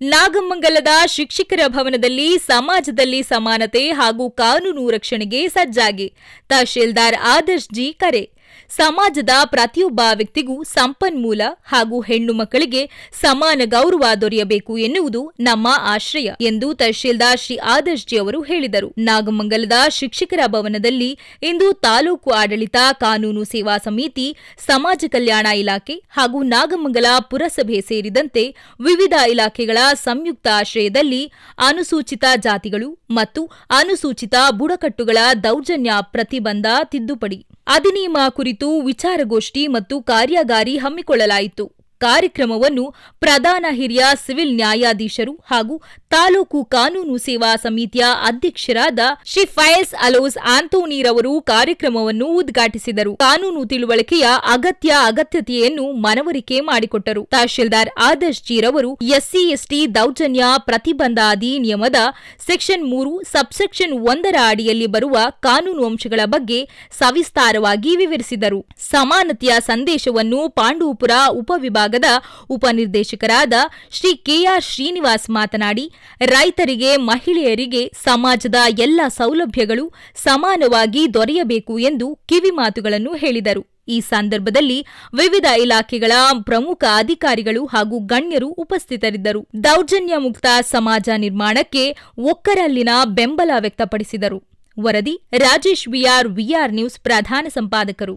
ನಾಗಮಂಗಲದ ಶಿಕ್ಷಕರ ಭವನದಲ್ಲಿ ಸಮಾಜದಲ್ಲಿ ಸಮಾನತೆ ಹಾಗೂ ಕಾನೂನು ರಕ್ಷಣೆಗೆ ಸಜ್ಜಾಗಿ ತಹಶೀಲ್ದಾರ್ ಆದರ್ಶ್ ಜಿ ಕರೆ. ಸಮಾಜದ ಪ್ರತಿಯೊಬ್ಬ ವ್ಯಕ್ತಿಗೂ ಸಂಪನ್ಮೂಲ ಹಾಗೂ ಹೆಣ್ಣು ಮಕ್ಕಳಿಗೆ ಸಮಾನ ಗೌರವ ದೊರೆಯಬೇಕು ಎನ್ನುವುದು ನಮ್ಮ ಆಶ್ರಯ ಎಂದು ತಹಶೀಲ್ದಾರ್ ಶ್ರೀ ಆದರ್ಶ್ ಜಿ ಅವರು ಹೇಳಿದರು. ನಾಗಮಂಗಲದ ಶಿಕ್ಷಕರ ಭವನದಲ್ಲಿ ಇಂದು ತಾಲೂಕು ಆಡಳಿತ, ಕಾನೂನು ಸೇವಾ ಸಮಿತಿ, ಸಮಾಜ ಕಲ್ಯಾಣ ಇಲಾಖೆ ಹಾಗೂ ನಾಗಮಂಗಲ ಪುರಸಭೆ ಸೇರಿದಂತೆ ವಿವಿಧ ಇಲಾಖೆಗಳ ಸಂಯುಕ್ತ ಆಶ್ರಯದಲ್ಲಿ ಅನುಸೂಚಿತ ಜಾತಿಗಳು ಮತ್ತು ಅನುಸೂಚಿತ ಬುಡಕಟ್ಟುಗಳ ದೌರ್ಜನ್ಯ ಪ್ರತಿಬಂಧ ತಿದ್ದುಪಡಿ ಅಧಿನಿಯಮ ಕುರಿತು ವಿಚಾರಗೋಷ್ಠಿ ಮತ್ತು ಕಾರ್ಯಾಗಾರ ಹಮ್ಮಿಕೊಳ್ಳಲಾಯಿತು. ಕಾರ್ಯಕ್ರಮವನ್ನು ಪ್ರಧಾನ ಹಿರಿಯ ಸಿವಿಲ್ ನ್ಯಾಯಾಧೀಶರು ಹಾಗೂ ತಾಲೂಕು ಕಾನೂನು ಸೇವಾ ಸಮಿತಿಯ ಅಧ್ಯಕ್ಷರಾದ ಶ್ರೀ ಫಯಜ್ ಅಲೋಸ್ ಆಂಥೋನಿರವರು ಕಾರ್ಯಕ್ರಮವನ್ನು ಉದ್ಘಾಟಿಸಿದರು. ಕಾನೂನು ತಿಳುವಳಿಕೆಯ ಅಗತ್ಯತೆಯನ್ನು ಮನವರಿಕೆ ಮಾಡಿಕೊಟ್ಟರು. ತಹಶೀಲ್ದಾರ್ ಆದರ್ಶ್ ಜಿ ರವರು ಎಸ್ಸಿ ಎಸ್ಟಿ ದೌರ್ಜನ್ಯ ಪ್ರತಿಬಂಧ ಅಧಿನಿಯಮದ ಸೆಕ್ಷನ್ 3 ಸಬ್ಸೆಕ್ಷನ್ 1 ಅಡಿಯಲ್ಲಿ ಬರುವ ಕಾನೂನು ಅಂಶಗಳ ಬಗ್ಗೆ ಸವಿಸ್ತಾರವಾಗಿ ವಿವರಿಸಿದರು. ಸಮಾನತೆಯ ಸಂದೇಶವನ್ನು ಪಾಂಡವಪುರ ಉಪವಿಭಾಗದ ಉಪನಿರ್ದೇಶಕರಾದ ಶ್ರೀ ಕೆಆರ್ ಶ್ರೀನಿವಾಸ್ ಮಾತನಾಡಿ, ರೈತರಿಗೆ, ಮಹಿಳೆಯರಿಗೆ ಸಮಾಜದ ಎಲ್ಲ ಸೌಲಭ್ಯಗಳು ಸಮಾನವಾಗಿ ದೊರೆಯಬೇಕು ಎಂದು ಕಿವಿಮಾತುಗಳನ್ನು ಹೇಳಿದರು. ಈ ಸಂದರ್ಭದಲ್ಲಿ ವಿವಿಧ ಇಲಾಖೆಗಳ ಪ್ರಮುಖ ಅಧಿಕಾರಿಗಳು ಹಾಗೂ ಗಣ್ಯರು ಉಪಸ್ಥಿತರಿದ್ದರು. ದೌರ್ಜನ್ಯ ಮುಕ್ತ ಸಮಾಜ ನಿರ್ಮಾಣಕ್ಕೆ ಒಕ್ಕರಲ್ಲಿನ ಬೆಂಬಲ ವ್ಯಕ್ತಪಡಿಸಿದರು. ವರದಿ ರಾಜೇಶ್ ವಿಆರ್ ನ್ಯೂಸ್ ಪ್ರಧಾನ ಸಂಪಾದಕರು.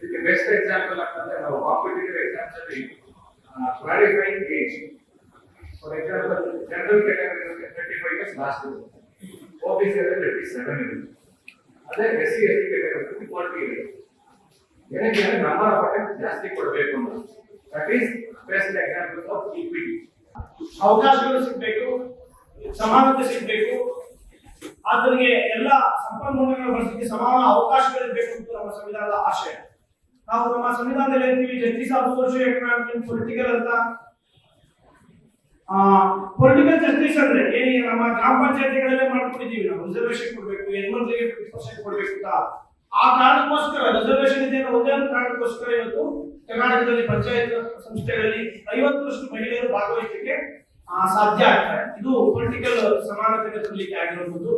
ಇದಕ್ಕೆ ಬೆಸ್ಟ್ ಎಕ್ಸಾಂಪಲ್ ಅಂತಂದ್ರೆ ನಾವು ಕಾಂಪಿಟೇಟಿವ್ ಎಕ್ಸಾಮ್ಸ್ ಅಲ್ಲಿ qualifying age for example general category 35 years last ಇದೆ, ಓಬಿಸಿ ಅಲ್ಲಿ 37 ಇದೆ, ಅದೇ ಎಸ್ಸಿ ಎಸ್ಟಿ ಕ್ಯಾಟಗರಿ 40 ಇದೆ. ಏನಕ್ಕೆ ಅಂದ್ರೆ ನಂಬರ್ ಆಫ್ ಅಟೆಂಪ್ಟ್ ಜಾಸ್ತಿ ಕೊಡಬೇಕು ಅಂತ. That is best example of equity. ಅವಕಾಶಗಳು ಸಿಗಬೇಕು, ಸಮಾನತೆ ಸಿಗಬೇಕು, ಆತನಿಗೆ ಎಲ್ಲ ಸಂಪನ್ಮೂಲಗಳ ಬಳಸಲಿಕ್ಕೆ ಸಮಾನ ಅವಕಾಶಗಳಿರಬೇಕು ಅಂತ ನಮ್ಮ ಸಂವಿಧಾನದ ಆಶಯ. ನಾವು ನಮ್ಮ ಸಂವಿಧಾನದಲ್ಲಿ ಹೇಳ್ತೀವಿ justice of socio economic political ಅಂತ. ಪೊಲಿಟಿಕಲ್ ಜಸ್ಟಿಸ್ ಅಂದ್ರೆ ಏನಿಗೆ ನಮ್ಮ ಗ್ರಾಮ ಪಂಚಾಯತಿಗಳಲ್ಲೇ ಮಾಡ್ಕೊಂಡಿದ್ದೀವಿ, ನಾವು ರಿಸರ್ವೇಶನ್ ಕೊಡಬೇಕು, ಹೆಣ್ಮಕ್ಳಿಗೆ 50% ಕೊಡಬೇಕು ಅಂತ. ಆ ಕಾರಣಕ್ಕೋಸ್ಕರ ರಿಸರ್ವೇಶನ್ ಇದೆ ಅನ್ನೋ ಒಂದೇ ಒಂದು ಕಾರಣಕ್ಕೋಸ್ಕರ ಇವತ್ತು ಕರ್ನಾಟಕದಲ್ಲಿ ಪಂಚಾಯತ್ ಸಂಸ್ಥೆಗಳಲ್ಲಿ 50% ಮಹಿಳೆಯರು ಭಾಗವಹಿಸಲಿಕ್ಕೆ ಸಾಧ್ಯ ಆಗ್ತಾರೆ. ಇದು ಪೊಲಿಟಿಕಲ್ ಸಮಾನತೆ ತರಲಿಕ್ಕೆ ಆಗಿರುವುದು.